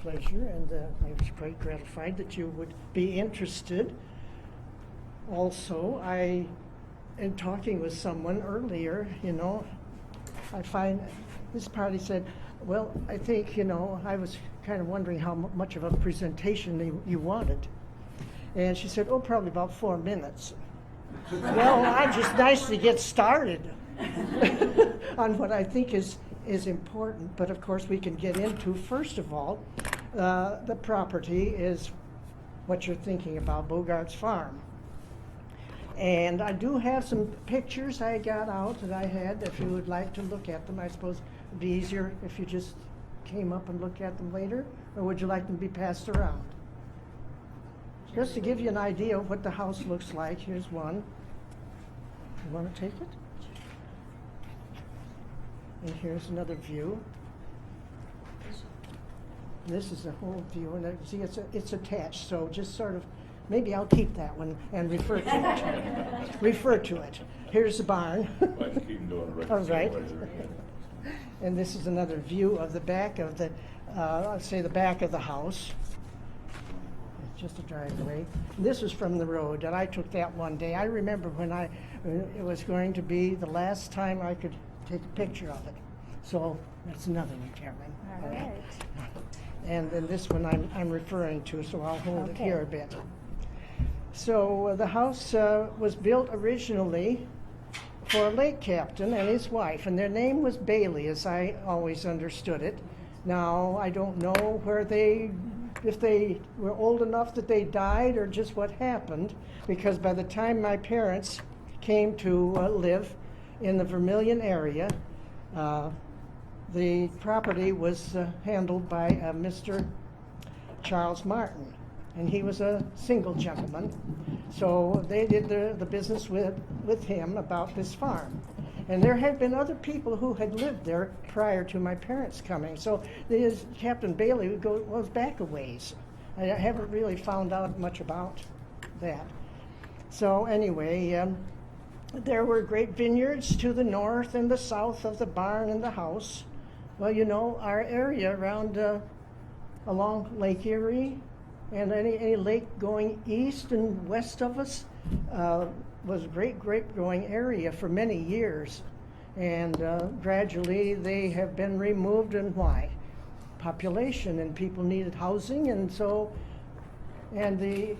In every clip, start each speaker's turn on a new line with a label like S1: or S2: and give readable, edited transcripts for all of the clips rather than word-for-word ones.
S1: pleasure, and I was quite gratified that you would be interested. Also, in talking with someone earlier, I find this party said, well, I think, I was kind of wondering how much of a presentation you wanted. And she said, oh, probably about 4 minutes. Well, I'm just nice to get started on what I think is important. But of course, we can get into, first of all, the property is what you're thinking about, Bogart's Farm. And I do have some pictures I got out that I had, if you would like to look at them. I suppose it'd be easier if you just came up and looked at them later, or would you like them to be passed around? Just to give you an idea of what the house looks like, here's one. You want to take it? And here's another view. This is the whole view, and see, it's attached, so just sort of, maybe I'll keep that one and refer to it. Refer to it. Here's the barn. All right. And this is another view of the back of the, let's say the back of the house. It's just a driveway. This was from the road, and I took that one day. I remember when it was going to be the last time I could take a picture of it. So that's another one, Cameron.
S2: All right.
S1: And then this one I'm referring to, so I'll hold it here a bit. So the house was built originally for a lake captain and his wife, and their name was Bailey, as I always understood it. Now, I don't know if they were old enough that they died or just what happened, because by the time my parents came to live in the Vermilion area, the property was handled by Mr. Charles Martin, and he was a single gentleman. So they did the business with him about this farm. And there had been other people who had lived there prior to my parents coming. So Captain Bailey goes back a ways. I haven't really found out much about that. So anyway, there were great vineyards to the north and the south of the barn and the house. Well, our area around along Lake Erie and any lake going east and west of us was a great grape growing area for many years. And gradually they have been removed, and why? Population, and people needed housing, and so, and the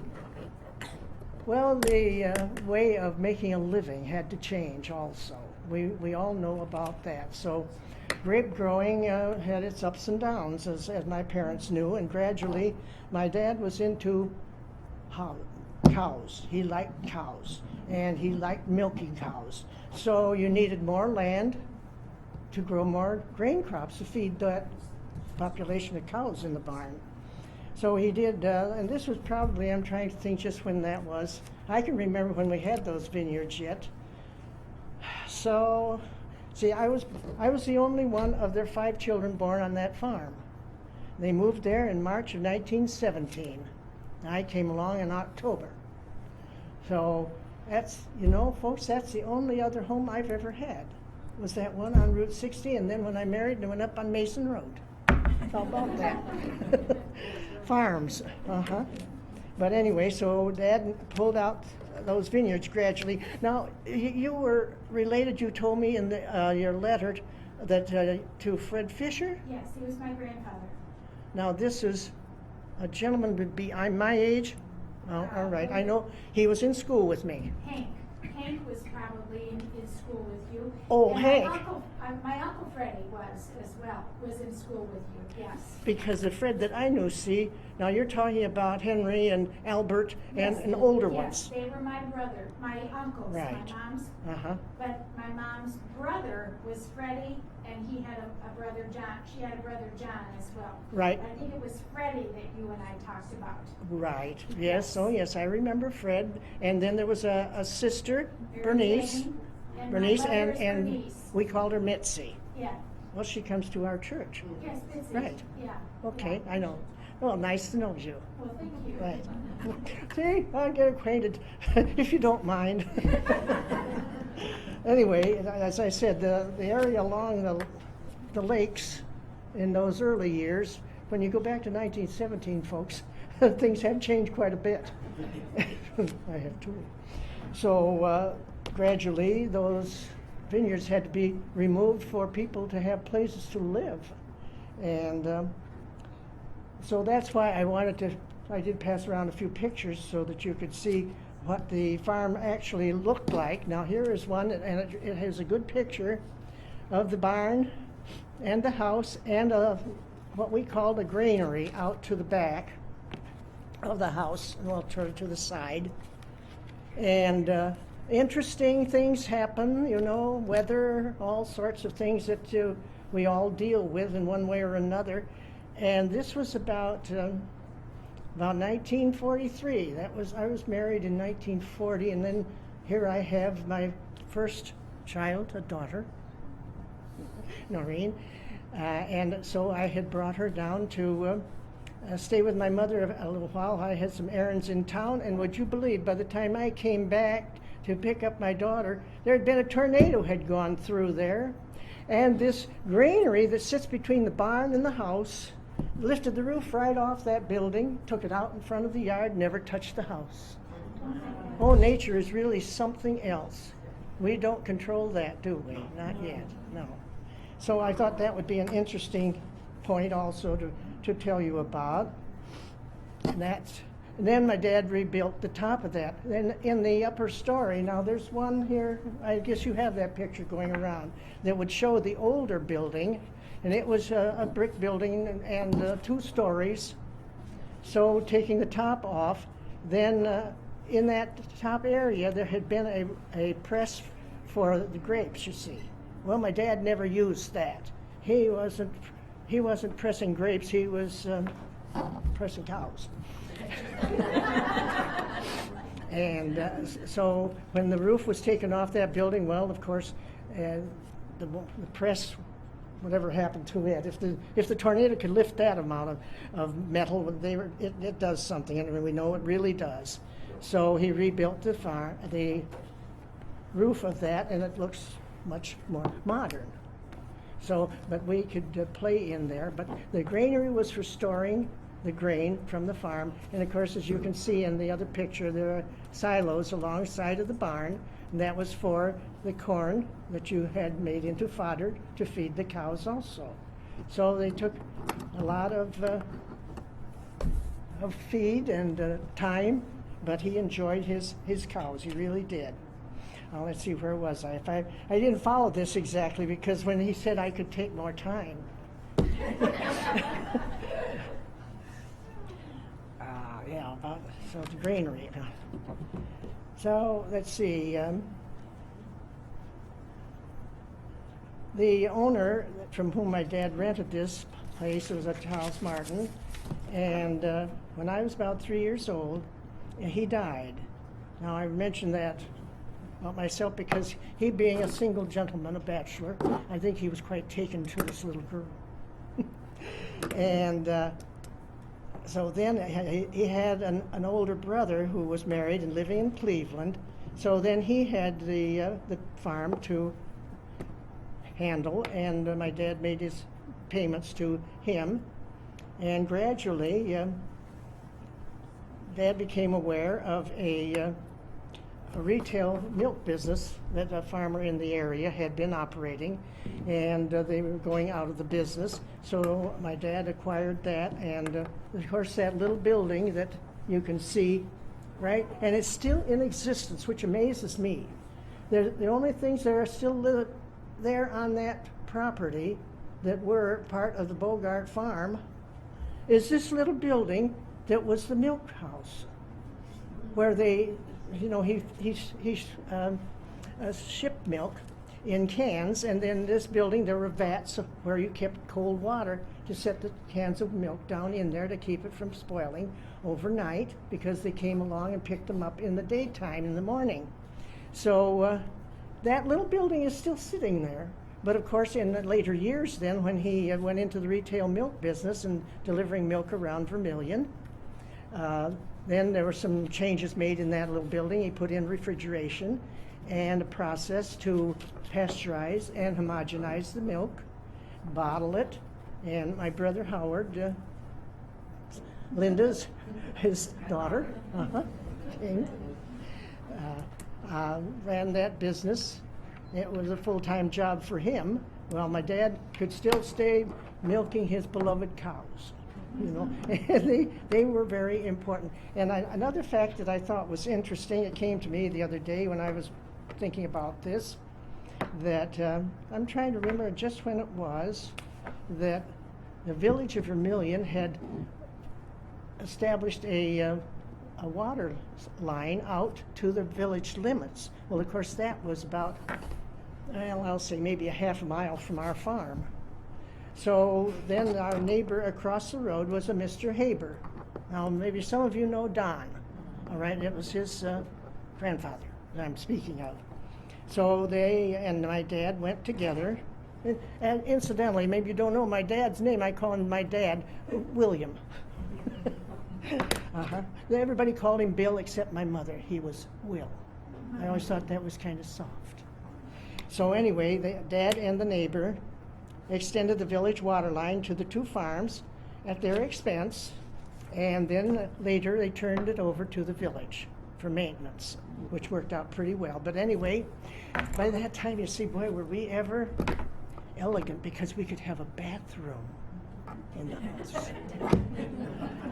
S1: way of making a living had to change also. We all know about that. So grape growing had its ups and downs, as my parents knew, and gradually my dad was into cows. He liked cows, and he liked milking cows. So you needed more land to grow more grain crops to feed that population of cows in the barn. So he did, and this was probably, I'm trying to think just when that was. I can remember when we had those vineyards yet. So, see, I was the only one of their 5 children born on that farm. They moved there in March of 1917. I came along in October. So that's, folks, that's the only other home I've ever had, was that one on Route 60, and then when I married, I went up on Mason Road. How about that? Farms, But anyway, so Dad pulled out those vineyards gradually. Now, you were related, you told me in your letter, that to Fred Fisher?
S2: Yes, he was my grandfather.
S1: Now, this is a gentleman would be, I'm my age. Oh, all right, I know he was in school with me.
S2: Hank was probably in school with you.
S1: Oh,
S2: and
S1: Hank.
S2: My uncle Freddie was as well, was in school with you, yes.
S1: Because the Fred that I knew, see, now you're talking about Henry and Albert
S2: Yes,
S1: and older
S2: yes,
S1: ones.
S2: they were my uncles,
S1: Right.
S2: my mom's. But my mom's brother was Freddie, and he had a brother John. She had a brother John as well.
S1: Right.
S2: I think it was Freddie that you and I talked about.
S1: Right, yes, oh yes, I remember Fred. And then there was a sister, Bernice.
S2: And
S1: Bernice,
S2: my mother is
S1: and
S2: Bernice.
S1: we called her Mitzi.
S2: Yeah.
S1: Well, she comes to our church.
S2: Yes, Mitzi.
S1: Right.
S2: Yeah.
S1: Okay,
S2: Yeah.
S1: I know. Well, nice to know you.
S2: Well, thank you.
S1: Right. See, I'll get acquainted, if you don't mind. Anyway, as I said, the area along the lakes in those early years when you go back to 1917, folks, things have changed quite a bit. I have two. So gradually, those vineyards had to be removed for people to have places to live. And so that's why I did pass around a few pictures so that you could see what the farm actually looked like. Now here is one, and it has a good picture of the barn and the house and what we call the granary out to the back of the house, well, to the side. And interesting things happen, you know, weather, all sorts of things that we all deal with in one way or another. And this was about 1943. I was married in 1940, and then here I have my first child, a daughter, Noreen. And so I had brought her down to stay with my mother a little while. I had some errands in town, and would you believe, by the time I came back to pick up my daughter, there had been a tornado had gone through there. And this granary that sits between the barn and the house lifted the roof right off that building, took it out in front of the yard, never touched the house. Oh, nature is really something else. We don't control that, do we? Not yet, no. So I thought that would be an interesting point also to tell you about. And then my dad rebuilt the top of that. Then in the upper story, now there's one here, I guess you have that picture going around, that would show the older building. And it was a brick building and 2 stories. So taking the top off, then in that top area there had been a press for the grapes, you see. Well, my dad never used that. He wasn't pressing grapes, he was pressing cows. And so when the roof was taken off that building, well, of course, the press, whatever happened to it, if the tornado could lift that amount of metal, it does something, and we know it really does. So he rebuilt the roof of that, and it looks much more modern. So, but we could play in there. But the granary was for storing the grain from the farm, and of course, as you can see in the other picture, there are silos alongside of the barn, and that was for the corn that you had made into fodder to feed the cows also. So they took a lot of feed and time, but he enjoyed his cows. He really did. Let's see, where was I? I didn't follow this exactly because when he said I could take more time. So the granary. So let's see. The owner from whom my dad rented this place was a Charles Martin, and when I was about 3 years old, he died. Now I mention that about myself because he, being a single gentleman, a bachelor, I think he was quite taken to this little girl. And so then he had an older brother who was married and living in Cleveland. So then he had the farm to handle, and my dad made his payments to him. And gradually, Dad became aware of a retail milk business that a farmer in the area had been operating, and they were going out of the business. So my dad acquired that, and of course that little building that you can see, right? And it's still in existence, which amazes me. The only things that are still there on that property that were part of the Bogart farm is this little building that was the milk house, where they, you know, he shipped milk in cans, and in this building there were vats where you kept cold water to set the cans of milk down in there to keep it from spoiling overnight, because they came along and picked them up in the daytime, in the morning. So that little building is still sitting there. But of course, in the later years then, when he went into the retail milk business and delivering milk around Vermilion, then there were some changes made in that little building. He put in refrigeration and a process to pasteurize and homogenize the milk, bottle it, and my brother Howard Linda's his daughter, King, ran that business. It was a full-time job for him. Well, my dad could still stay milking his beloved cows, you know, and they were very important. And another fact that I thought was interesting, it came to me the other day when I was thinking about this, that I'm trying to remember just when it was that the village of Vermilion had established a water line out to the village limits. Well, of course, that was about, well, I'll say maybe a half a mile from our farm. So then our neighbor across the road was a Mr. Haber. Now, maybe some of you know Don. All right, it was his grandfather that I'm speaking of. So they and my dad went together. And incidentally, maybe you don't know my dad's name. I call him my dad, William. Everybody called him Bill except my mother. He was Will. I always thought that was kind of soft. So anyway, the dad and the neighbor extended the village water line to the two farms at their expense, and then later they turned it over to the village for maintenance, which worked out pretty well. But anyway, by that time, you see, boy, were we ever elegant, because we could have a bathroom in the house.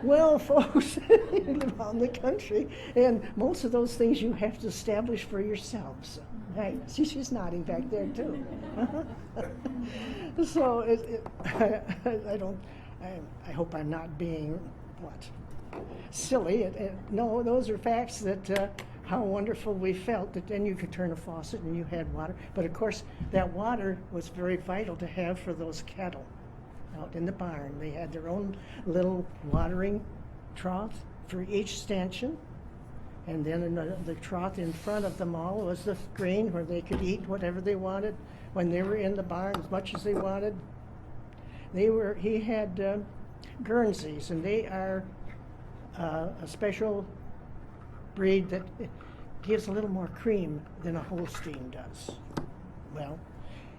S1: Well, folks, you live out in the country, and most of those things you have to establish for yourselves. Right? See, she's nodding back there too. So I hope I'm not being silly. No, those are facts that how wonderful we felt that then you could turn a faucet and you had water. But of course, that water was very vital to have for those cattle out in the barn. They had their own little watering trough for each stanchion. And then in the trough in front of them all was the green where they could eat whatever they wanted when they were in the barn, as much as they wanted. He had Guernseys, and they are a special breed that gives a little more cream than a Holstein does. Well,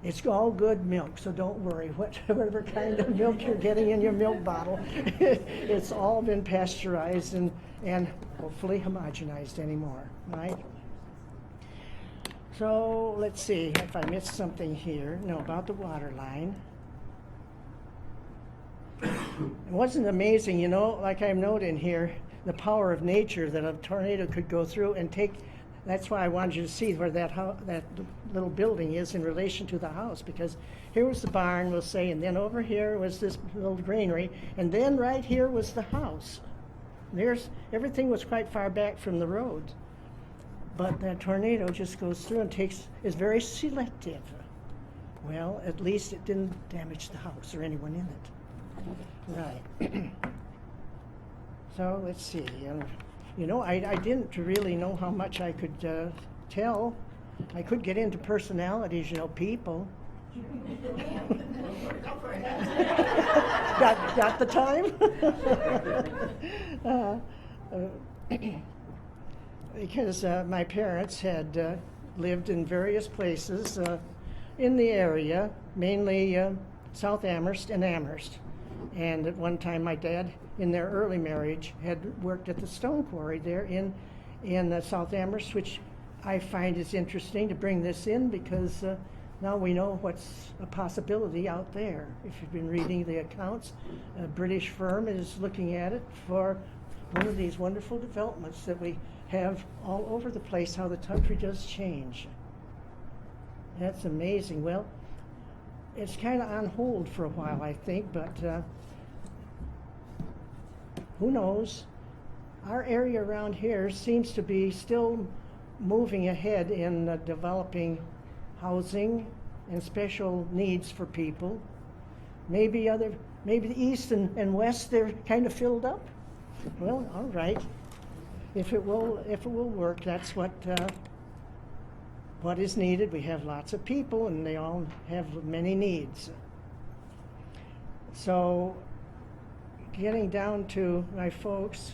S1: it's all good milk, so don't worry. Whatever kind of milk you're getting in your milk bottle, it's all been pasteurized and hopefully homogenized anymore, right? So let's see if I missed something here. No, about the water line. It wasn't amazing, you know, like I'm noting here, the power of nature that a tornado could go through and take. That's why I wanted you to see where that little building is in relation to the house, because here was the barn, we'll say, and then over here was this little granary, and then right here was the house. Everything was quite far back from the road, but that tornado just goes through and is very selective. Well, at least it didn't damage the house or anyone in it. Right. So let's see. You know, I didn't really know how much I could tell. I could get into personalities, you know, people. got the time? Because my parents had lived in various places in the area, mainly South Amherst and Amherst. And at one time, my dad, in their early marriage, had worked at the stone quarry there in South Amherst, which I find is interesting to bring this in because now we know what's a possibility out there. If you've been reading the accounts, a British firm is looking at it for one of these wonderful developments that we have all over the place, how the country does change. That's amazing. Well, it's kind of on hold for a while, I think, but who knows? Our area around here seems to be still moving ahead in developing housing and special needs for people. Maybe the east and west, they're kind of filled up. Well, all right. If it will work, that's what is needed. We have lots of people, and they all have many needs. So, getting down to my folks,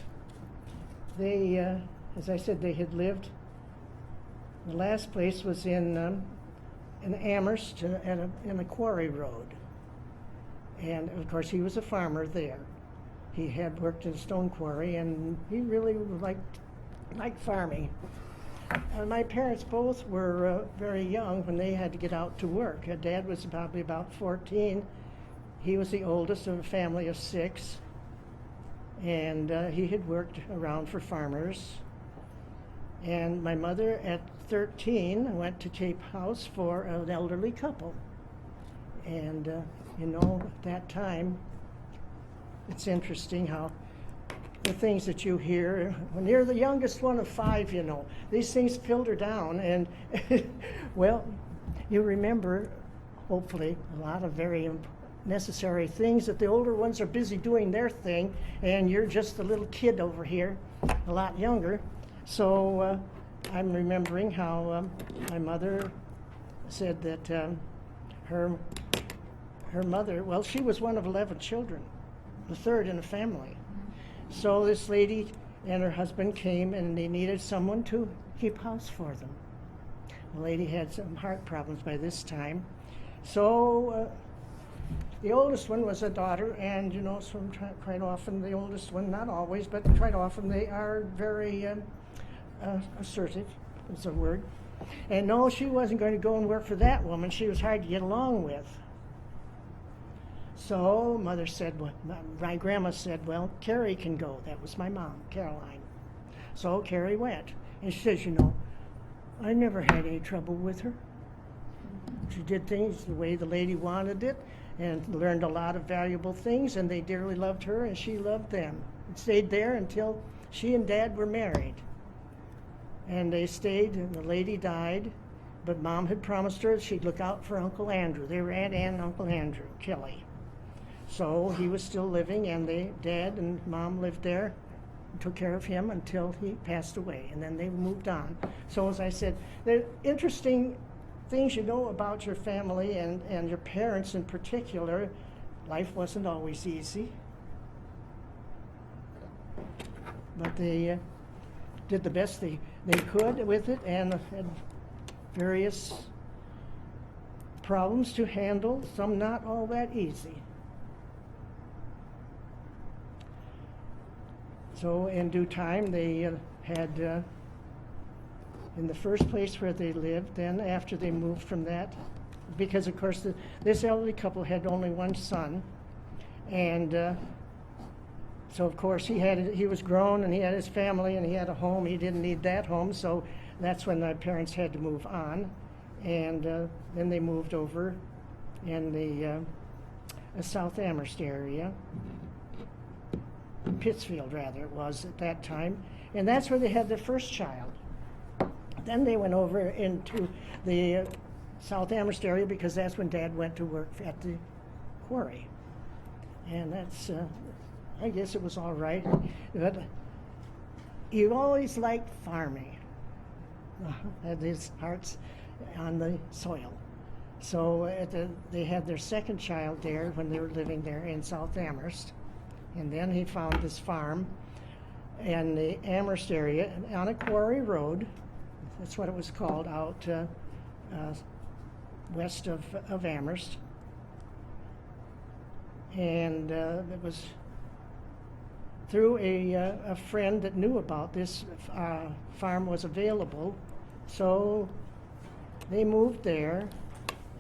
S1: they, as I said, they had lived. The last place was in Amherst, in a quarry road, and of course he was a farmer there. he had worked in a stone quarry, and he really liked farming. My parents both were very young when they had to get out to work. Dad was probably about 14. He was the oldest of a family of 6, and he had worked around for farmers. And my mother, at 13, went to Cape House for an elderly couple. And, at that time, it's interesting how the things that you hear, when you're the youngest one of 5, these things filter down. And, well, you remember, hopefully, a lot of very necessary things that the older ones are busy doing their thing, and you're just the little kid over here, a lot younger. So I'm remembering how my mother said that her mother, well, she was one of 11 children, the third in the family. So this lady and her husband came, and they needed someone to keep house for them. The lady had some heart problems by this time. So the oldest one was a daughter, and so quite often the oldest one, not always, but quite often they are very assertive, is a word. And no, she wasn't going to go and work for that woman. She was hard to get along with. So mother said, my grandma said, well, Carrie can go. That was my mom, Caroline. So Carrie went. And she says, I never had any trouble with her. She did things the way the lady wanted it, and learned a lot of valuable things, and they dearly loved her, and she loved them. And stayed there until she and Dad were married. And they stayed, and the lady died, but Mom had promised her she'd look out for Uncle Andrew. They were Aunt Ann and Uncle Andrew, Kelly. So he was still living, and Dad and Mom lived there, and took care of him until he passed away, and then they moved on. So as I said, the interesting things about your family and your parents in particular. Life wasn't always easy, but they did the best they could with it, and had various problems to handle, some not all that easy. So in due time, they had, in the first place where they lived, then after they moved from that, because of course this elderly couple had only one son, and so of course he was grown, and he had his family, and he had a home. He didn't need that home, so that's when my parents had to move on, and then they moved over in the South Amherst area. Pittsfield, rather, it was at that time, and that's where they had their first child. Then they went over into the South Amherst area, because that's when Dad went to work at the quarry, and that's I guess it was all right, but he always liked farming. Had his hearts on the soil. So they had their second child there when they were living there in South Amherst. And then he found this farm in the Amherst area on a quarry road. That's what it was called, out west of Amherst. And it was through a friend that knew about this farm was available. So they moved there,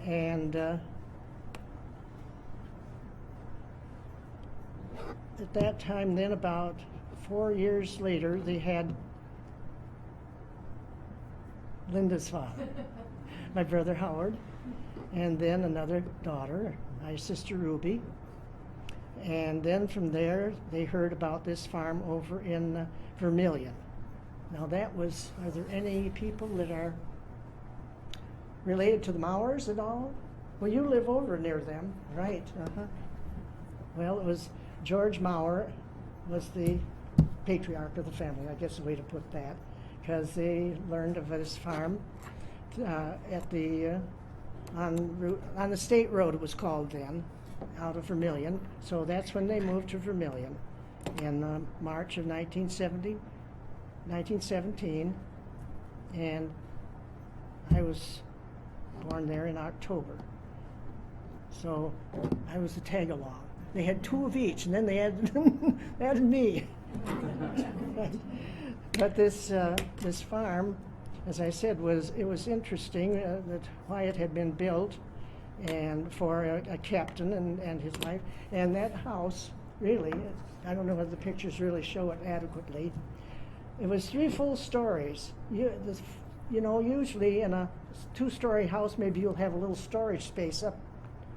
S1: and at that time, then about 4 years later, they had Linda's father, my brother Howard, and then another daughter, my sister Ruby. And then from there, they heard about this farm over in Vermilion. Now are there any people that are related to the Mowers at all? Well, you live over near them, right? Well, it was George Maurer was the patriarch of the family, I guess the way to put that, because they learned of this farm at the on the state road, it was called then, out of Vermilion. So that's when they moved to Vermilion in March of 1917, and I was born there in October. So I was a tag-along. They had 2 of each, and then they added me. But this farm, as I said, it was interesting that why it had been built, and for a captain and his wife, and that house really, I don't know whether the pictures really show it adequately. It was 3 full stories. Usually in a 2-story house, maybe you'll have a little storage space up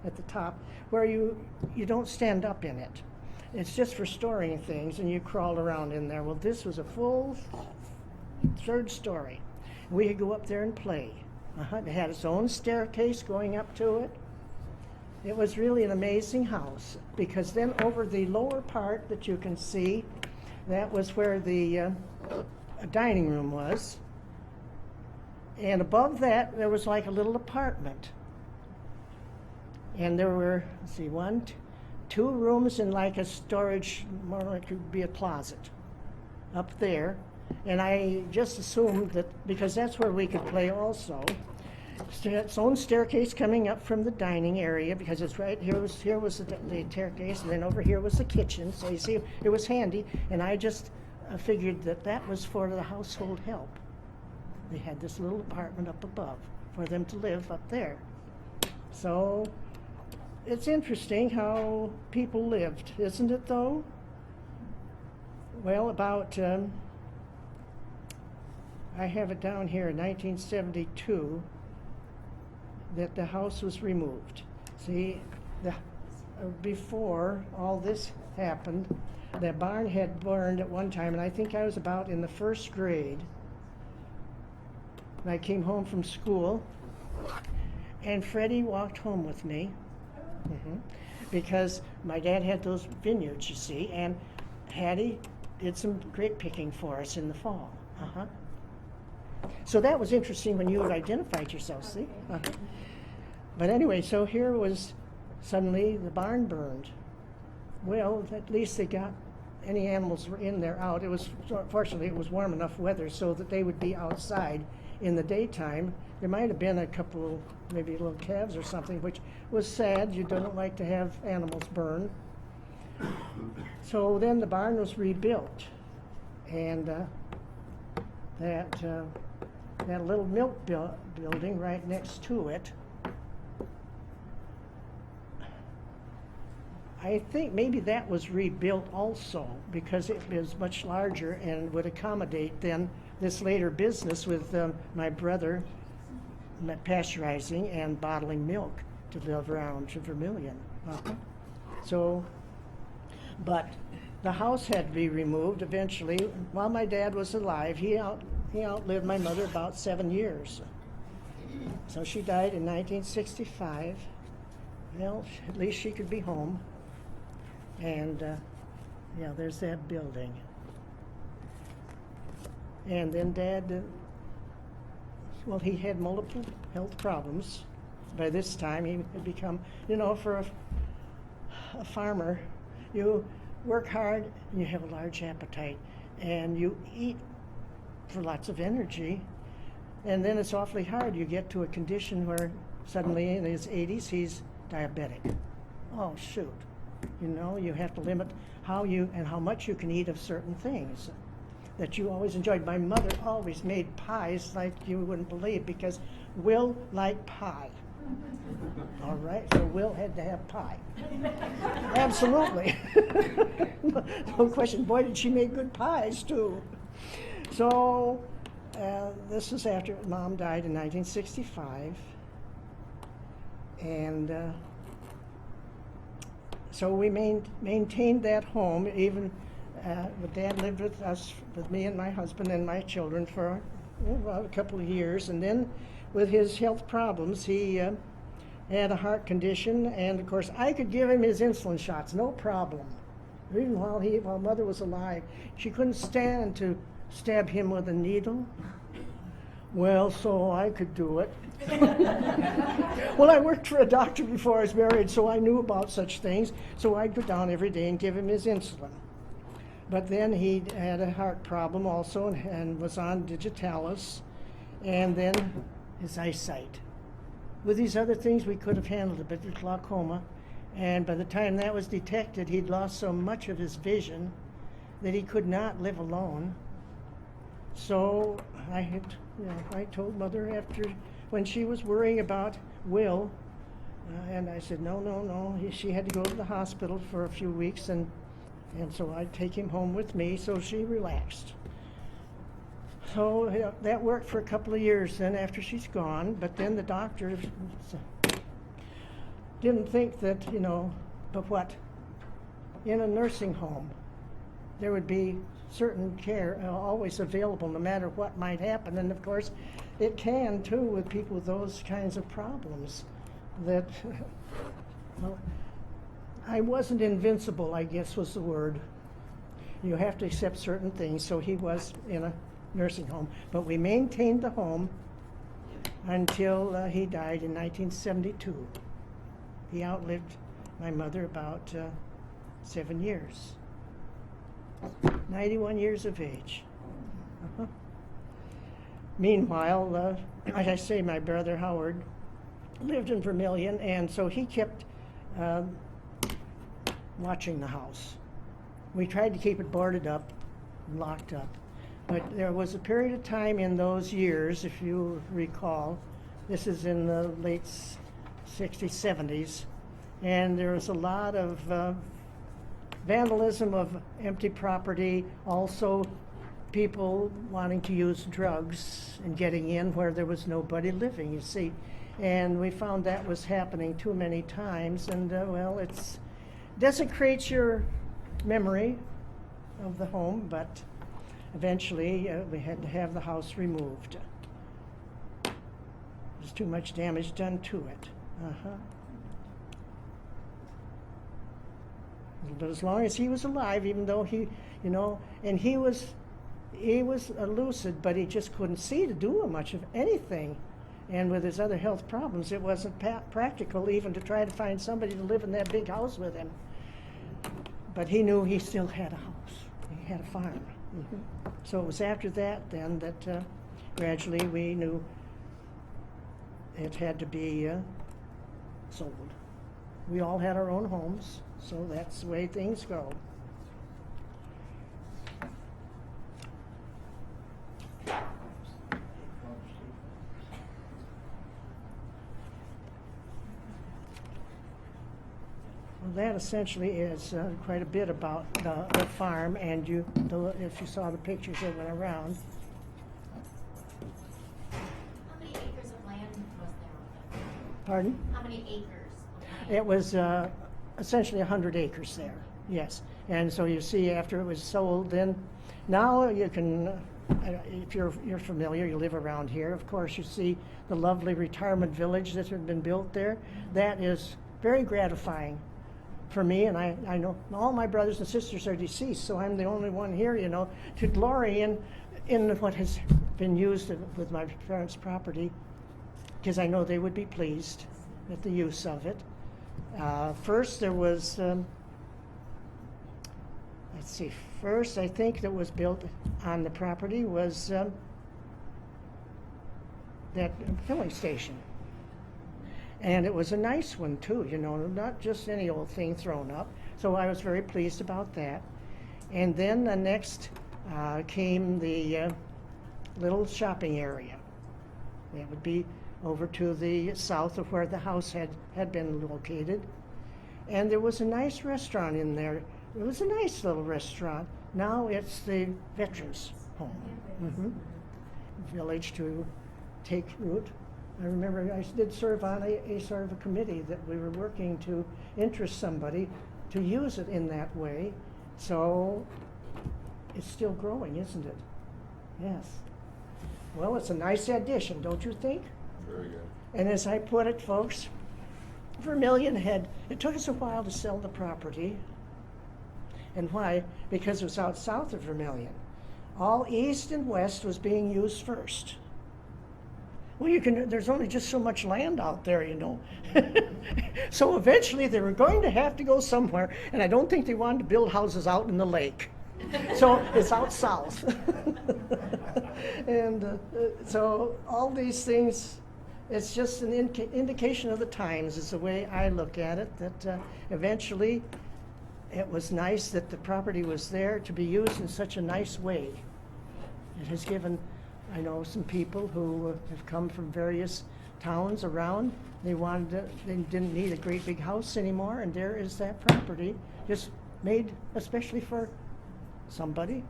S1: at the top where you don't stand up in it. It's just for storing things, and you crawl around in there. Well, this was a full 3rd story. We could go up there and play. It had its own staircase going up to it. It was really an amazing house, because then over the lower part that you can see, that was where the dining room was. And above that, there was like a little apartment. And there were, let's see, 2 rooms and like a storage, more like it could be a closet up there. And I just assumed that, because that's where we could play also, its own staircase coming up from the dining area, because it's right here was the staircase, and then over here was the kitchen. So you see, it was handy, and I just figured that was for the household help. They had this little apartment up above for them to live up there. So it's interesting how people lived, isn't it though? Well, about I have it down here in 1972 that the house was removed. See, before all this happened, the barn had burned at one time, and I think I was about in the 1st grade. And I came home from school, and Freddie walked home with me, because my dad had those vineyards, you see, and Hattie did some grape picking for us in the fall. So that was interesting when you had identified yourself, see? But anyway, so here was suddenly the barn burned. Well, at least they got any animals were in there out. Fortunately, it was warm enough weather so that they would be outside in the daytime. There might have been a couple, maybe little calves or something, which was sad. You don't like to have animals burn. So then the barn was rebuilt, and that little milk building right next to it, I think maybe that was rebuilt also, because it was much larger and would accommodate then this later business with my brother pasteurizing and bottling milk to live around to Vermilion. So, but the house had to be removed eventually. While my dad was alive, he outlived my mother about 7 years. So she died in 1965. Well, at least she could be home. And yeah, there's that building. And then Dad, well, he had multiple health problems. By this time, he had become, for a farmer, you work hard and you have a large appetite, and you eat for lots of energy, and then it's awfully hard. You get to a condition where suddenly in his 80s, he's diabetic. Oh, shoot. You have to limit how much you can eat of certain things that you always enjoyed. My mother always made pies like you wouldn't believe, because Will liked pie. All right, so Will had to have pie. Absolutely. No question. Boy, did she make good pies too. So this was after Mom died in 1965, and so we maintained that home. Even Dad lived with us, with me and my husband and my children, for a couple of years, and then with his health problems, he had a heart condition, and of course I could give him his insulin shots, no problem. Even while Mother was alive, she couldn't stand to stab him with a needle. Well, so I could do it. Well, I worked for a doctor before I was married, so I knew about such things. So I'd go down every day and give him his insulin. But then he had a heart problem also, and was on digitalis, and then his eyesight. With these other things, we could have handled it, but the glaucoma, And by the time that was detected, he'd lost so much of his vision that he could not live alone. So I told Mother when she was worrying about Will, and I said, no. She had to go to the hospital for a few weeks, and so I'd take him home with me, so she relaxed. So that worked for a couple of years then after she's gone, but then the doctor didn't think that, but what? In a nursing home, there would be certain care always available no matter what might happen. And of course, it can too with people with those kinds of problems. That, well, I wasn't invincible, I guess was the word. You have to accept certain things, so he was in a nursing home. But we maintained the home until he died in 1972. He outlived my mother about 7 years. 91 years of age. Uh-huh. Meanwhile, like I say, my brother Howard lived in Vermilion, and so he kept watching the house. We tried to keep it boarded up, locked up, but there was a period of time in those years, if you recall, this is in the late 60s, 70s, and there was a lot of vandalism of empty property, also people wanting to use drugs and getting in where there was nobody living, you see. And we found that was happening too many times, and well, it desecrates your memory of the home, but eventually we had to have the house removed. There's too much damage done to it. But as long as he was alive, even though he, and he was lucid, but he just couldn't see to do much of anything. And with his other health problems, it wasn't practical even to try to find somebody to live in that big house with him. But he knew he still had a house. He had a farm. Mm-hmm. So it was after that then that gradually we knew it had to be sold. We all had our own homes, so that's the way things go. Well, that essentially is quite a bit about the farm, and if you saw the pictures that went around.
S3: How many acres of land was there?
S1: Pardon?
S3: How many acres of land?
S1: It was essentially 100 acres there, yes. And so you see, after it was sold, then now you can, if you're familiar, you live around here, of course, you see the lovely retirement village that had been built there. That is very gratifying for me, and I know all my brothers and sisters are deceased, so I'm the only one here, to glory in what has been used with my parents' property, because I know they would be pleased with the use of it. First there was, first I think that was built on the property was that filling station. And it was a nice one too, not just any old thing thrown up. So I was very pleased about that. And then the next came the little shopping area. That would be over to the south of where the house had been located. And there was a nice restaurant in there. It was a nice little restaurant. Now it's the veterans' home. Mm-hmm. Village to take root. I remember I did serve on a sort of a committee that we were working to interest somebody to use it in that way. So it's still growing, isn't it? Yes. Well, it's a nice addition, don't you think?
S4: Very good.
S1: And as I put it, folks, Vermilion it took us a while to sell the property. And why? Because it was out south of Vermilion. All east and west was being used first. Well, there's only just so much land out there, So eventually they were going to have to go somewhere, and I don't think they wanted to build houses out in the lake. So it's out south. And so all these things it's just an indication of the times, is the way I look at it, that eventually it was nice that the property was there to be used in such a nice way. It has given, I know some people who have come from various towns around, they didn't need a great big house anymore, and there is that property, just made especially for somebody,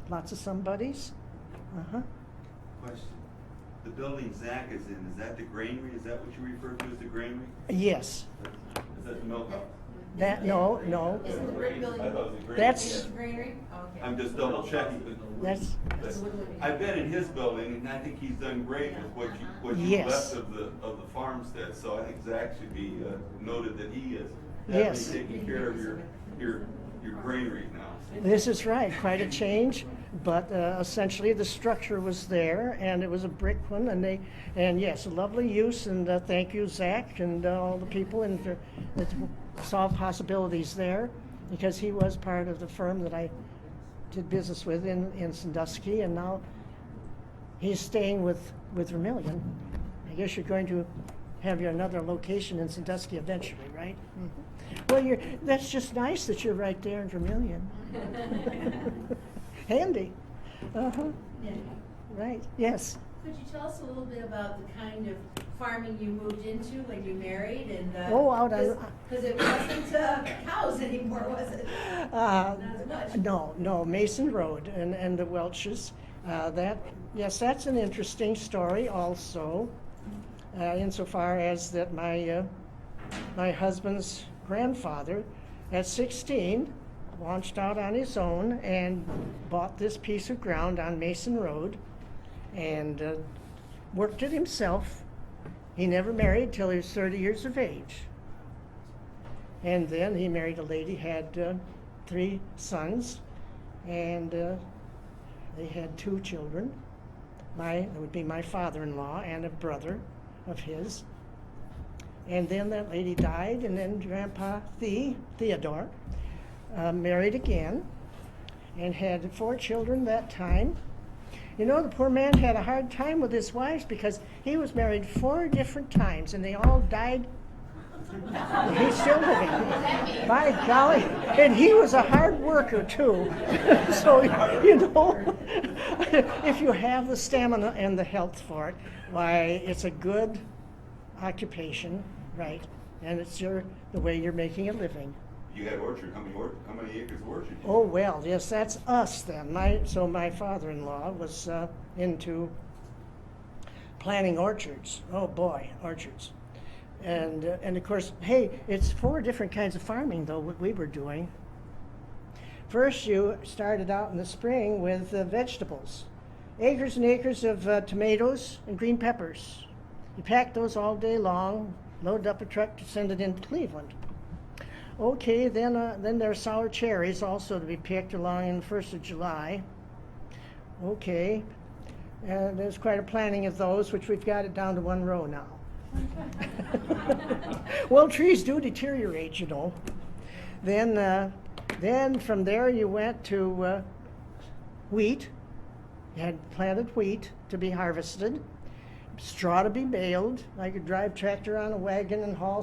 S1: lots of somebodies. Uh-huh.
S4: Question. The building Zach is in, is that the granary? Is that what you refer to as the granary?
S1: Yes.
S4: Is that the milk house?
S1: No.
S3: Isn't the brick building?
S4: I thought it was a granary.
S1: That's,
S3: Granary? Okay.
S4: I'm just double checking.
S1: that's,
S4: I've been in his building, and I think he's done great with what you
S1: Yes.
S4: left of the farmstead. So I think Zach should be noted that he is
S1: Yes.
S4: definitely taking care of your granary now.
S1: this is right, quite a change, but essentially the structure was there, and it was a brick one, and yes, a lovely use, and thank you, Zach, and all the people that saw possibilities there, because he was part of the firm that I did business with in Sandusky, and now he's staying with Vermilion. I guess you're going to have your another location in Sandusky eventually, right? Mm-hmm. Well, that's just nice that you're right there in Vermilion. Handy. Uh-huh.
S5: Yeah.
S1: Right, yes.
S5: Could you tell us a little bit about the kind of farming you moved into when you married? And
S1: Oh, out on-
S5: because it wasn't cows anymore, was it? Not as much.
S1: No, Mason Road and the Welches. That's an interesting story also, insofar as that my husband's grandfather, at 16, launched out on his own and bought this piece of ground on Mason Road and worked it himself. He never married till he was 30 years of age. And then he married a lady, had 3 sons, and they had 2 children. That would be my father-in-law and a brother of his. And then that lady died, and then Grandpa Theodore married again and had 4 children that time. You know, the poor man had a hard time with his wives because he was married 4 different times, and they all died. He's still living. By golly. And he was a hard worker, too. So, you know, if you have the stamina and the health for it, why, it's a good occupation, right? And it's the way you're making a living.
S4: You had orchard. How many acres of orchard?
S1: Oh, well, yes, that's us then. My father-in-law was into planting orchards. Oh, boy, orchards. And of course, hey, it's 4 different kinds of farming, though, what we were doing. First, you started out in the spring with vegetables. Acres and acres of tomatoes and green peppers. You packed those all day long, loaded up a truck to send it into Cleveland. Okay, then there are sour cherries also to be picked along in the 1st of July. Okay, and there's quite a planting of those, which we've got it down to 1 row now. Well, trees do deteriorate, you know. Then from there you went to wheat. You had planted wheat to be harvested, straw to be baled. I could drive tractor on a wagon and haul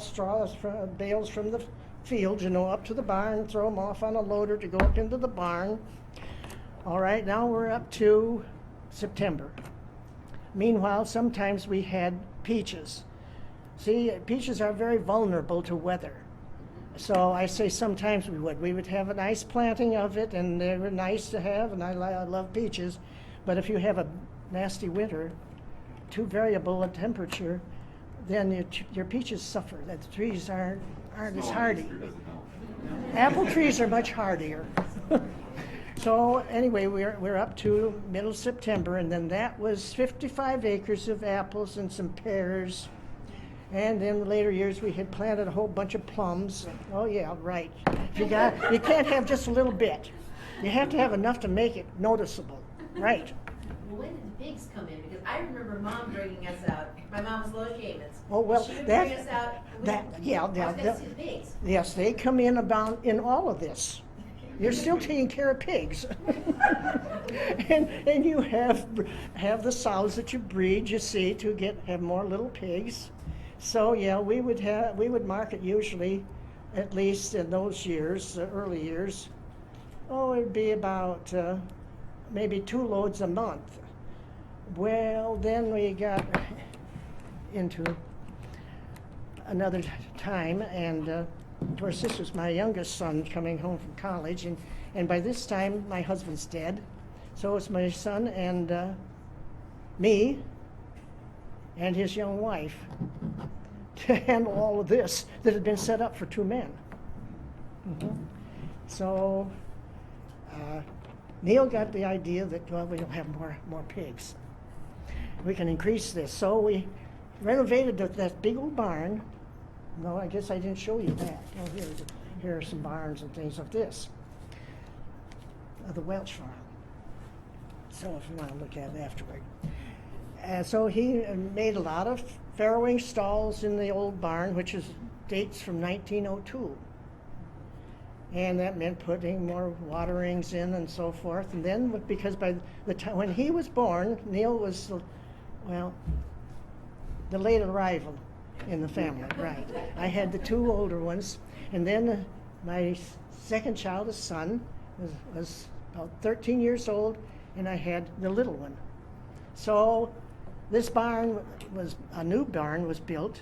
S1: bales from the field, you know, up to the barn, throw them off on a loader to go up into the barn. All right, now we're up to September. Meanwhile, sometimes we had peaches. See, peaches are very vulnerable to weather. So I say sometimes we would have a nice planting of it, and they were nice to have, and I love peaches. But if you have a nasty winter, too variable a temperature, then your peaches suffer. The trees aren't as hardy. Apple trees are much hardier. So anyway, we're up to middle September, and then that was 55 acres of apples and some pears. And in the later years, we had planted a whole bunch of plums. Oh yeah, right. You can't have just a little bit. You have to have enough to make it noticeable, right?
S5: Well, when did the pigs come in? Because I remember Mom bringing us out. My mom was Low Shavens.
S1: Oh, well,
S5: She would
S1: that-
S5: bring us out.
S1: that- yeah,
S5: I was
S1: yeah,
S5: gonna
S1: that-
S5: see the pigs.
S1: Yes, they come in all of this. You're still taking care of pigs. and you have the sows that you breed, you see, to have more little pigs. So yeah, we would market usually, at least in those years, early years. Oh, it'd be about maybe 2 loads a month. Well, then we got into another time, and of course this was my youngest son coming home from college, and by this time my husband's dead, so it's my son and me and his young wife to handle all of this that had been set up for 2 men. So Neil got the idea that, well, we'll have more pigs. We can increase this. So we renovated that big old barn. No, I guess I didn't show you that. Oh, here are some barns and things of this. The Welch farm. So if you want to look at it afterward. So he made a lot of farrowing stalls in the old barn, which dates from 1902. And that meant putting more waterings in and so forth. And then, because by the time when he was born, Neil was, well, the late arrival in the family, right. I had the 2 older ones, and then my second child, a son, was about 13 years old, and I had the little one. So this barn a new barn was built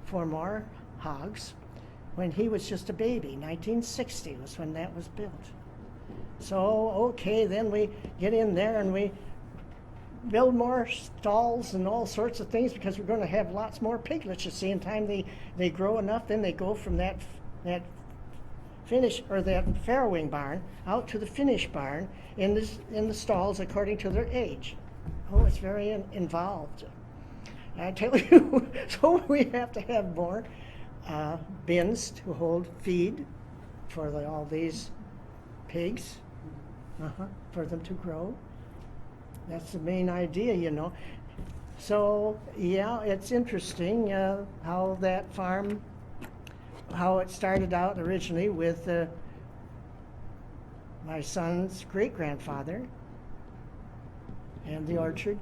S1: for more hogs when he was just a baby. 1960 was when that was built. So, okay, then we get in there and we build more stalls and all sorts of things because we're going to have lots more piglets. You see, in time they grow enough, then they go from that finish or that farrowing barn out to the finished barn in the stalls according to their age. Oh, it's very involved. I tell you, so we have to have more bins to hold feed for all these pigs, for them to grow. That's the main idea, you know. So, yeah, it's interesting how that farm, how it started out originally with my son's great-grandfather and the orchard.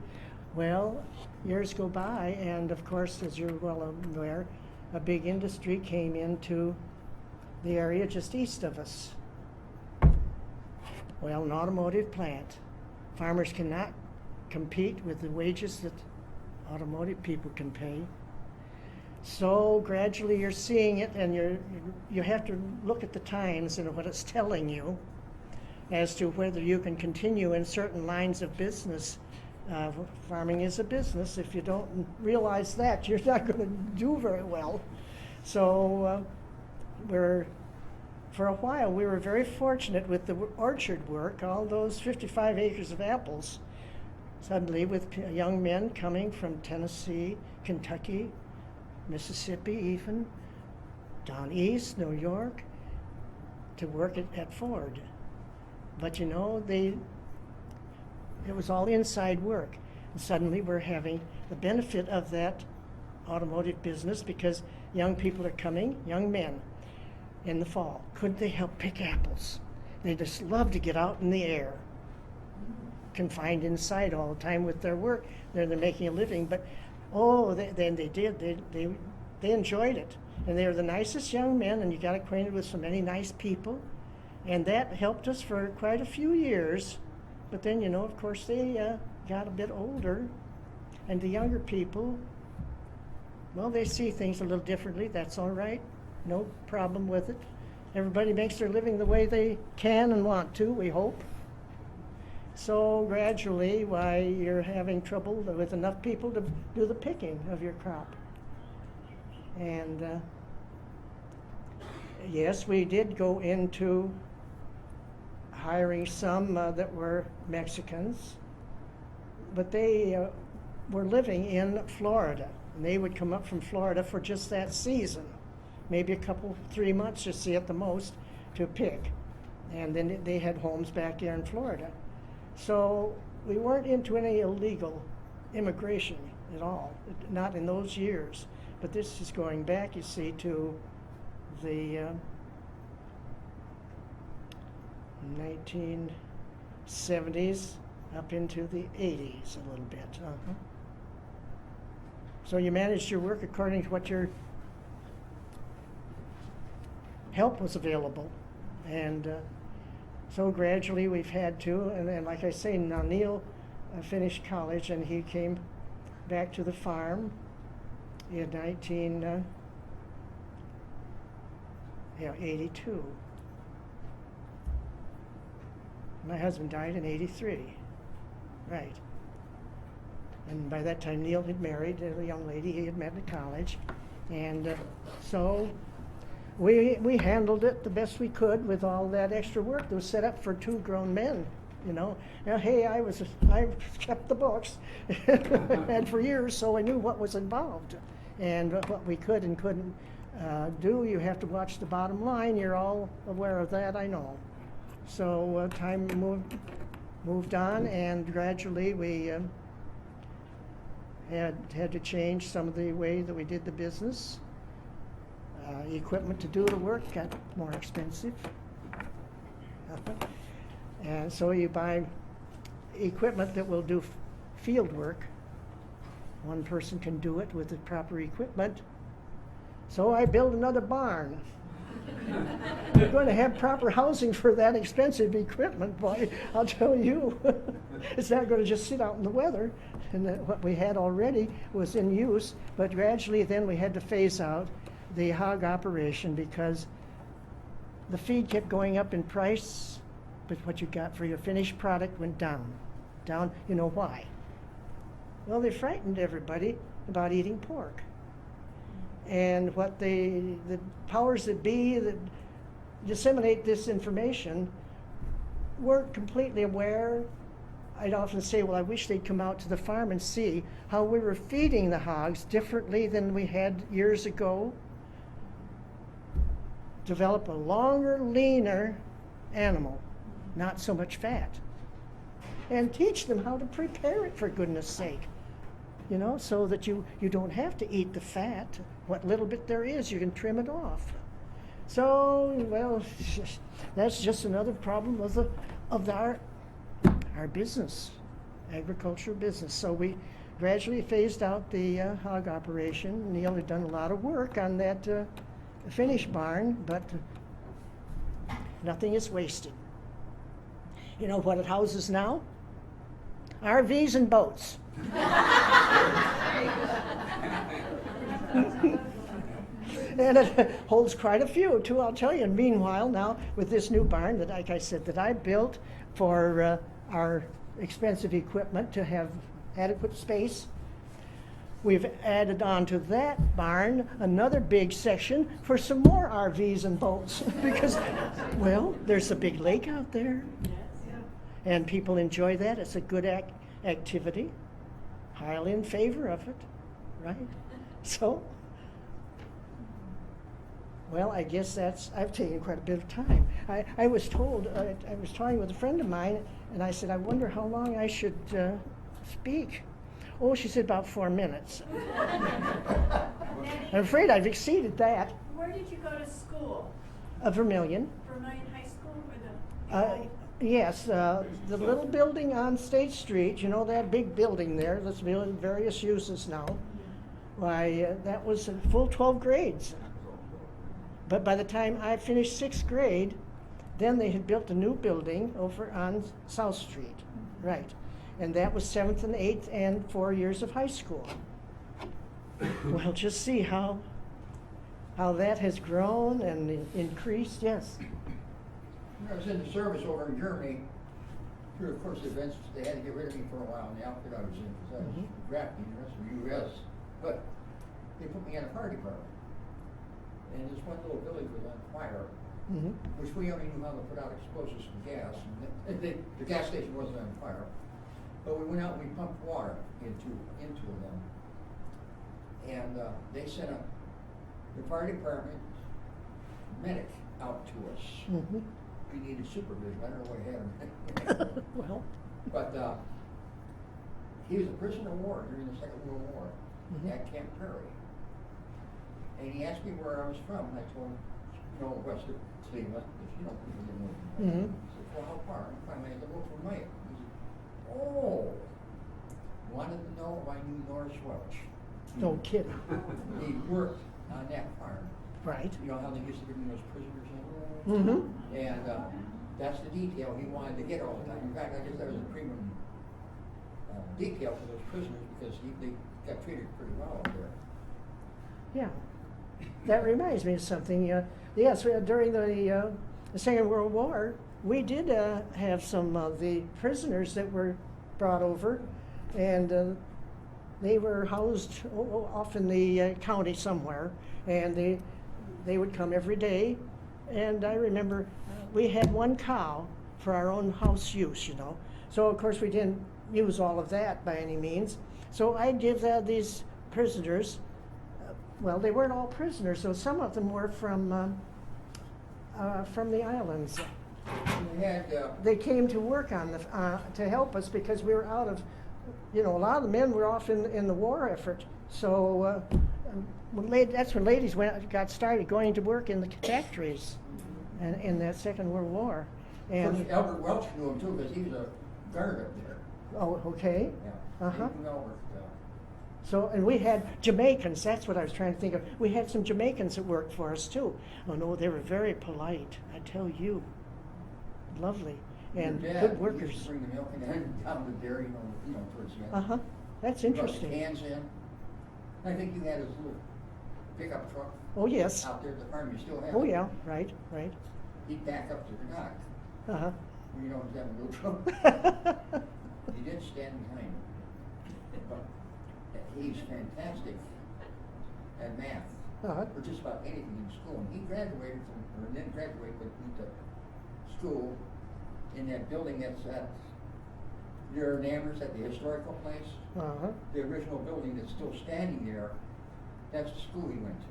S1: Well, years go by, and of course, as you're well aware, a big industry came into the area just east of us. Well, an automotive plant. Farmers cannot compete with the wages that automotive people can pay. So gradually you're seeing it, and you have to look at the times and what it's telling you as to whether you can continue in certain lines of business. Farming is a business. If you don't realize that, you're not going to do very well. So for a while, we were very fortunate with the orchard work, all those 55 acres of apples, suddenly with young men coming from Tennessee, Kentucky, Mississippi even, down east, New York, to work at Ford. But you know, it was all inside work. And suddenly we're having the benefit of that automotive business because young people are coming, young men, in the fall. Couldn't they help pick apples? They just love to get out in the air. Confined inside all the time with their work. They're making a living, but they enjoyed it. And they were the nicest young men, and you got acquainted with so many nice people. And that helped us for quite a few years. But then, you know, of course, they got a bit older. And the younger people, well, they see things a little differently. That's all right. No problem with it. Everybody makes their living the way they can and want to, we hope. So gradually, why you're having trouble with enough people to do the picking of your crop. And yes, we did go into hiring some that were Mexicans, but they were living in Florida. And they would come up from Florida for just that season, maybe 3 months, you see, at the most, to pick. And then they had homes back here in Florida. So we weren't into any illegal immigration at all, not in those years. But this is going back, you see, to the 1970s, up into the 80s a little bit. Uh-huh. So you managed your work according to what your help was available. And so gradually we've had to, and then like I say, now Neil finished college and he came back to the farm in 1982. My husband died in 83. Right. And by that time Neil had married a young lady he had met in college. And so we handled it the best we could with all that extra work that was set up for two grown men, you know. Now, hey, I kept the books and for years, so I knew what was involved and what we could and couldn't do. You have to watch the bottom line. You're all aware of that, I know. So time moved on, and gradually we had to change some of the way that we did the business. Equipment to do the work got more expensive. And so you buy equipment that will do field work. One person can do it with the proper equipment. So I built another barn. You're going to have proper housing for that expensive equipment, boy, I'll tell you. It's not going to just sit out in the weather. And what we had already was in use, but gradually then we had to phase out the hog operation because the feed kept going up in price, but what you got for your finished product went down. Down, you know why? Well, they frightened everybody about eating pork. And what the powers that be that disseminate this information weren't completely aware. I'd often say, well, I wish they'd come out to the farm and see how we were feeding the hogs differently than we had years ago. Develop a longer, leaner animal, not so much fat. And teach them how to prepare it, for goodness sake. You know, so that you don't have to eat the fat. What little bit there is, you can trim it off. So, well, that's just another problem of our business, agricultural business. So we gradually phased out the hog operation. Neil had done a lot of work on that finished barn, but nothing is wasted. You know what it houses now? RVs and boats. And it holds quite a few too, I'll tell you. And meanwhile, now with this new barn that, like I said, that I built for our expensive equipment to have adequate space, we've added on to that barn another big section for some more RVs and boats because, well, there's a big lake out there. And people enjoy that. It's a good activity. Highly in favor of it, right? So, well, I guess I've taken quite a bit of time. I was told, I was talking with a friend of mine, and I said, I wonder how long I should speak. Oh, she said about 4 minutes. I'm afraid I've exceeded that.
S5: Where did you go to school?
S1: Vermilion.
S5: Vermilion High School or the?
S1: Yes, the little building on State Street, you know that big building there that's in various uses now. Why, that was a full 12 grades. But by the time I finished 6th grade, then they had built a new building over on South Street, right? And that was 7th and 8th and 4 years of high school. Well, just see how that has grown and increased, yes.
S6: I was in the service over in Germany. Through, of course, events, they had to get rid of me for a while in the outfit I was in because I was drafting the rest of the U.S. But they put me in a fire department. And this one little village was on fire, which we only knew how to put out explosives and gas. And the gas station wasn't on fire. But we went out and we pumped water into them. And they sent the fire department medic out to us. We needed supervision. I don't know what he had.
S1: Well.
S6: But he was a prisoner of war during the Second World War at Camp Prairie. And he asked me where I was from, and I told him, west of Cleveland, because people didn't know. He said, well, how far? And finally, I said, well, from Maya. He said, Oh, wanted to know if I knew Norris Welch.
S1: No kidding.
S6: He worked on that farm.
S1: Right.
S6: You know how they used to bring those prisoners in?
S1: Mm-hmm.
S6: And that's the detail he wanted to get all the time. In fact, I guess that was a premium detail for those prisoners because they got treated pretty well out there.
S1: Yeah. That reminds me of something. Yes, during the Second World War, we did have some of the prisoners that were brought over, and they were housed off in the county somewhere, and they would come every day. And I remember we had one cow for our own house use, you know. So of course we didn't use all of that by any means. So I'd give these prisoners, well, they weren't all prisoners, so some of them were from the islands.
S6: They had,
S1: They came to work on to help us because we were out of, you know, a lot of the men were off in the war effort. So that's when ladies got started going to work in the factories, and in that Second World War.
S6: of
S1: And
S6: course, Albert Welch knew him too because he was a guard up there.
S1: oh, okay.
S6: Yeah.
S1: Uh-huh.
S6: He knew Albert.
S1: So, and we had Jamaicans, that's what I was trying to think of. We had some Jamaicans that worked for us too. Oh no, they were very polite, I tell you. Lovely, and
S6: Your dad,
S1: good
S6: he used
S1: workers.
S6: to bring the milk and down to the dairy, you know, towards the end.
S1: Uh-huh, that's
S6: Brought the
S1: interesting.
S6: cans in. I think you had his little pickup truck
S1: Oh, yes.
S6: out there at the farm. You still have
S1: Oh,
S6: it.
S1: yeah, right, right.
S6: He'd back up to the dock.
S1: Uh-huh.
S6: You know, he's having no trouble. He did stand behind him. But he's fantastic at math,
S1: Uh-huh.
S6: or just about anything in school. And he graduated from, or didn't graduate, but went to school in that building that's at near Namers at the historical place.
S1: Uh-huh.
S6: The original building that's still standing there, that's the school he went to.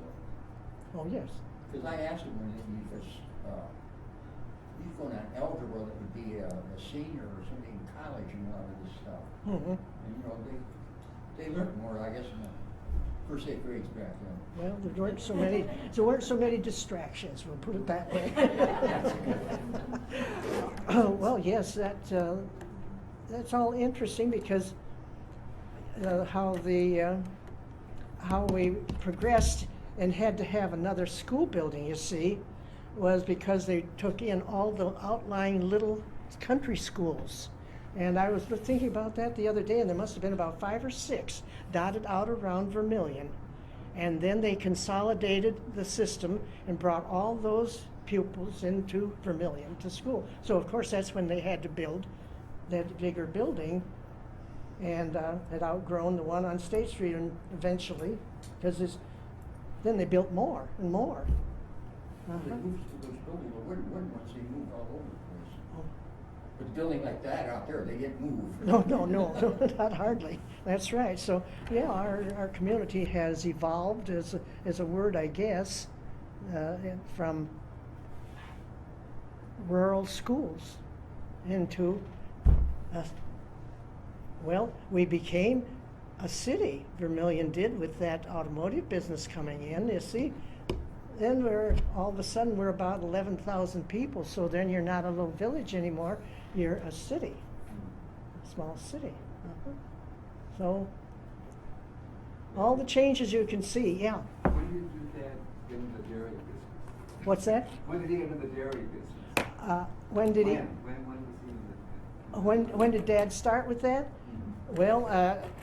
S1: Oh, yes.
S6: Because I asked him when because he's going on algebra that would be a senior or something in college and all of this stuff.
S1: Mm-hmm.
S6: And you know, they learned more, I guess, in the first 8 grades back then.
S1: Well, there weren't so many distractions, we'll put it that way. Well, yes, that's all interesting because how we progressed and had to have another school building, you see, was because they took in all the outlying little country schools. And I was thinking about that the other day, and there must have been about 5 or 6 dotted out around Vermilion. And then they consolidated the system and brought all those pupils into Vermilion to school. So of course that's when they had to build that bigger building, and had outgrown the one on State Street and eventually, because then they built more and more.
S6: They
S1: Uh-huh.
S6: moved to those buildings, the wooden ones, they moved all over the place.
S1: Oh.
S6: But a building like that out there, they get moved.
S1: No, not hardly. That's right. So, yeah, our community has evolved as a word, I guess, from rural schools into, well, we became a city. Vermilion did with that automotive business coming in, you see. Then all of a sudden we're about 11,000 people, so then you're not a little village anymore, you're a city, a small city. Uh-huh. So, all the changes you can see, yeah.
S7: When did your dad get into the dairy business?
S1: What's that?
S7: When did he get into the dairy business?
S1: When did he?
S7: When was he in the?
S1: When did Dad start with that? Well,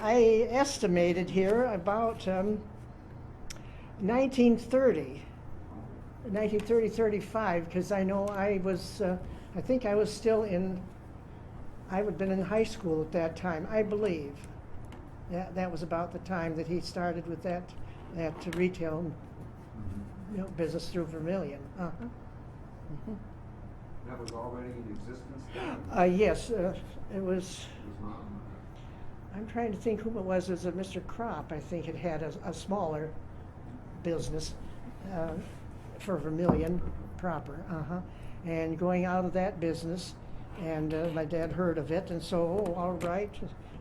S1: I estimated here about 1930. 1930, 35, because I know I think I was still I would have been in high school at that time, I believe. That was about the time that he started with that retail business through Vermilion. Uh-huh. Mhm.
S7: That was already in existence then?
S1: Yes, it was.
S7: It was not?
S1: I'm trying to think who it was. It was Mr. Kropp, I think, had a smaller business for Vermilion proper. Uh-huh. And going out of that business, and my dad heard of it, and so, oh, all right.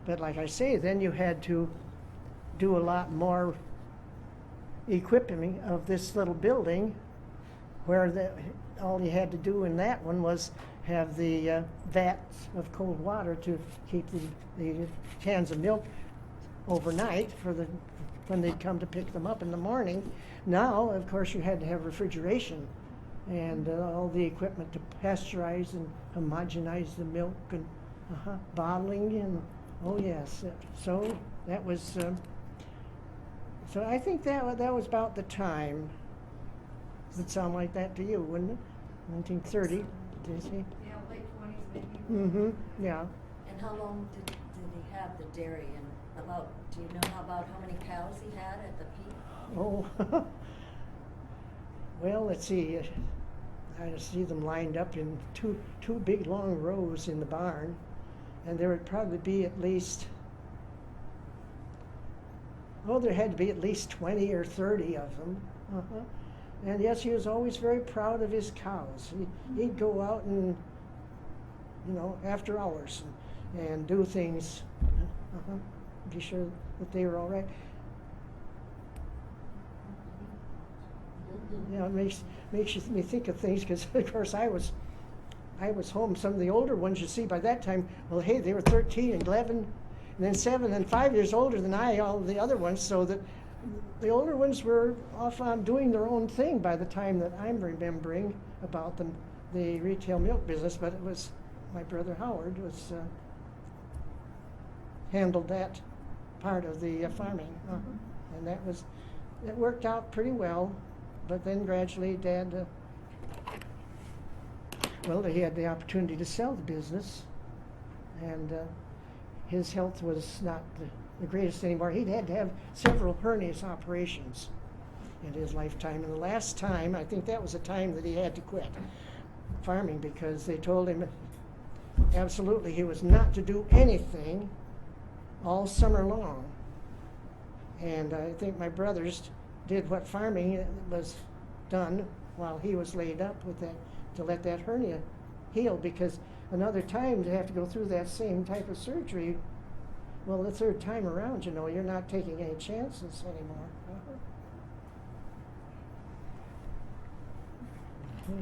S1: But like I say, then you had to do a lot more equipping of this little building, where all you had to do in that one was have the vats of cold water to keep the cans of milk overnight when they'd come to pick them up in the morning. Now, of course, you had to have refrigeration and all the equipment to pasteurize and homogenize the milk and bottling and oh yes. So that was. So I think that was about the time. Would sound like that to you, wouldn't it? 1930, did you see?
S5: Yeah, late 20s maybe.
S1: Mm-hmm. Yeah.
S8: And how long did he have the dairy, and do you know about how many cows he had at the peak?
S1: Oh. Well, let's see. I see them lined up in two big long rows in the barn, and there would probably be at least. Oh, there had to be at least 20 or 30 of them. And yes, he was always very proud of his cows. He'd go out and, after hours and do things, be sure that they were all right. It makes me think of things because, of course, I was home. Some of the older ones, you see, by that time, well, hey, they were 13 and 11, and then 7 and 5 years older than all the other ones, so that the older ones were off on doing their own thing by the time that I'm remembering about the retail milk business. But it was my brother Howard handled that part of the farming, and it worked out pretty well. But then gradually, Dad, he had the opportunity to sell the business, and his health was not the greatest anymore. He'd had to have several hernias operations in his lifetime. And the last time, I think that was the time that he had to quit farming because they told him absolutely he was not to do anything all summer long. And I think my brothers did what farming was done while he was laid up with that, to let that hernia heal, because another time to have to go through that same type of surgery, well, the third time around, you're not taking any chances anymore.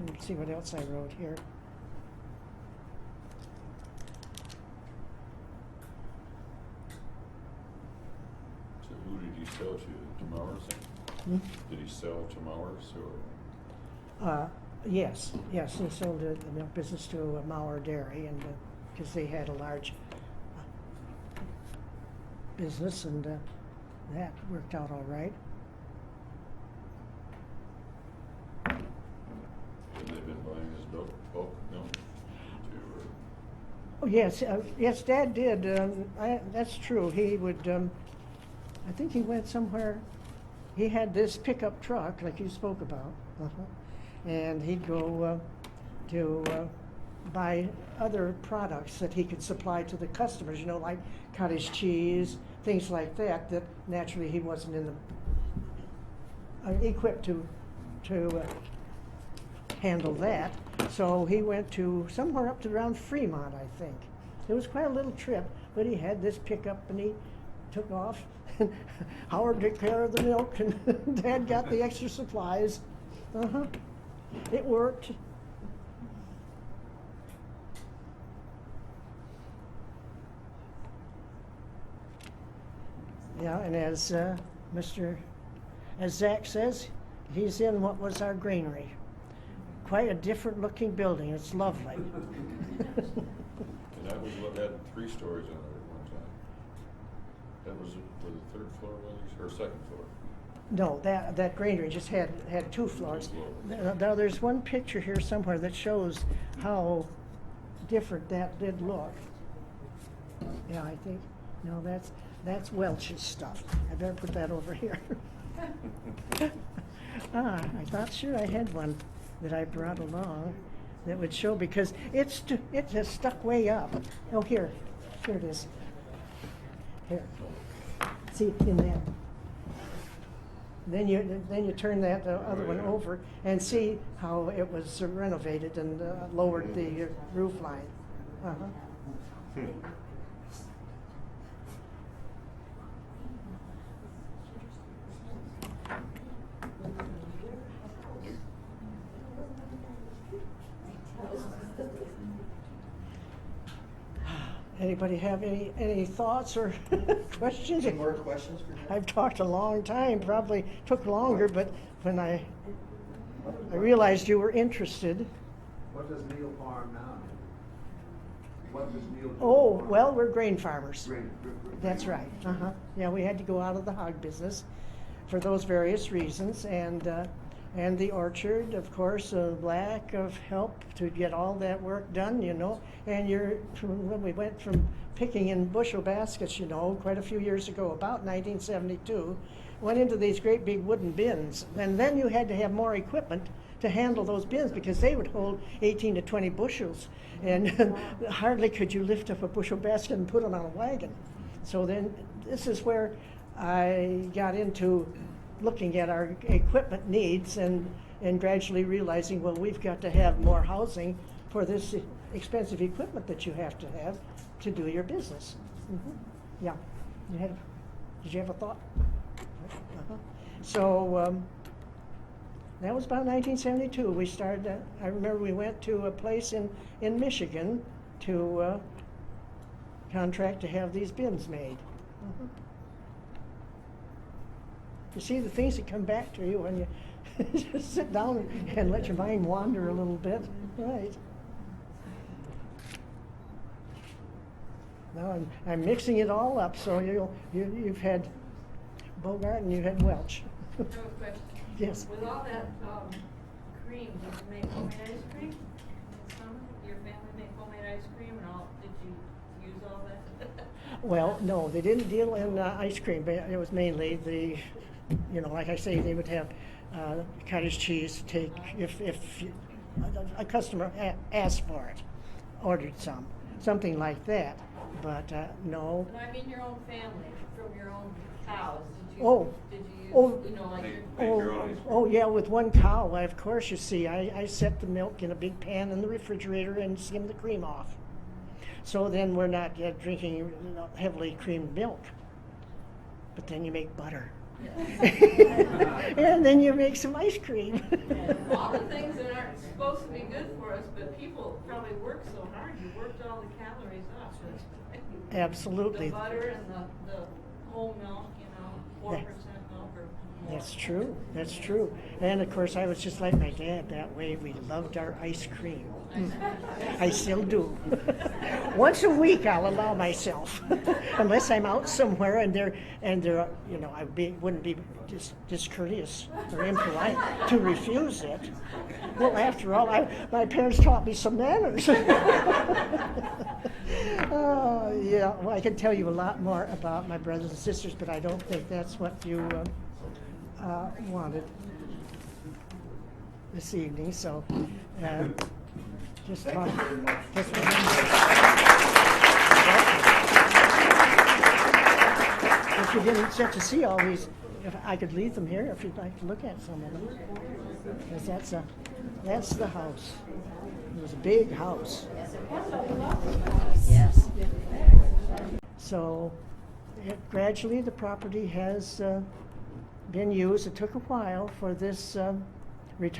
S1: Let's see what else I wrote here.
S9: So who did he sell to Mowers? Did he sell to Mowers or?
S1: Yes, he sold the milk business to Mauer Dairy, and because they had a large business, and that worked out all right.
S9: And they've been buying his bulk milk
S1: Oh yes, yes, Dad did. That's true. He would. I think he went somewhere. He had this pickup truck, like you spoke about, and he'd go to buy other products that he could supply to the customers. Like cottage cheese, things like that. That naturally he wasn't in the equipped to handle that. So he went to somewhere up to around Fremont, I think. It was quite a little trip, but he had this pickup and he took off. Howard took care of the milk and Dad got the extra supplies. It worked. Yeah, and as Zach says, he's in what was our granary. Quite a different looking building. It's lovely.
S9: And that was what had 3 stories on it at one time. That was where the 3rd floor was, or 2nd floor?
S1: No, that granary just had 2 floors. Now there's one picture here somewhere that shows how different that did look. Yeah, I think, no, that's Welch's stuff. I better put that over here. I thought sure I had one that I brought along that would show, because it just stuck way up. Oh, here it is. Here, see in that. Then you turn that other one over and see how it was renovated and lowered the roof line. Anybody have any thoughts or questions?
S6: Any more questions for Nettie?
S1: I've talked a long time, probably took longer, but when I realized you were interested.
S7: What does Neil farm now? What does Neil do?
S1: Oh,
S7: farm?
S1: well, we're grain farmers.
S7: Grain.
S1: That's right. Yeah, we had to go out of the hog business for those various reasons, and the orchard, of course, a lack of help to get all that work done, you know. And when we went from picking in bushel baskets, you know, quite a few years ago, about 1972, went into these great big wooden bins, and then you had to have more equipment to handle those bins because they would hold 18 to 20 bushels, and hardly could you lift up a bushel basket and put it on a wagon. So then this is where I got into looking at our equipment needs and gradually realizing, well, we've got to have more housing for this expensive equipment that you have to do your business. Yeah. Did you have a thought? So that was about 1972. We started, I remember we went to a place in Michigan to contract to have these bins made. You see the things that come back to you when you just sit down and let your mind wander a little bit. Right. Now I'm mixing it all up, so you've had Bogart and you've had Welch.
S5: I have a question.
S1: Yes.
S5: With all that cream, did you make homemade ice cream? In the summer? Your family make homemade ice cream and all? Did you use all that?
S1: Well, no, they didn't deal in ice cream, but it was mainly the, like I say, they would have cottage cheese. Take if a customer asked for it, ordered something like that. But no.
S5: But I mean your own family, from your own cows. Did you use, like
S4: Make your own ice cream.
S1: Oh yeah, with one cow, of course. You see, I set the milk in a big pan in the refrigerator and skim the cream off. So then we're not drinking heavily creamed milk. But then you make butter. And then you make some ice cream.
S5: all the things that aren't supposed to be good for us, but people probably work so hard, you worked all the calories off.
S1: Absolutely.
S5: The butter and the whole milk, 4% milk or more.
S1: That's true. That's true. And of course, I was just like my dad that way. We loved our ice cream. I still do. Once a week, I'll allow myself, unless I'm out somewhere and they're I wouldn't be discourteous or impolite to refuse it. Well, after all, my parents taught me some manners. Oh, yeah. Well, I can tell you a lot more about my brothers and sisters, but I don't think that's what you wanted this evening. So, just talk. Just if you didn't get to see all these, if I could leave them here if you'd like to look at some of them, because that's the house. It was a big house.
S8: Yes.
S1: So gradually the property has been used. It took a while for this retirement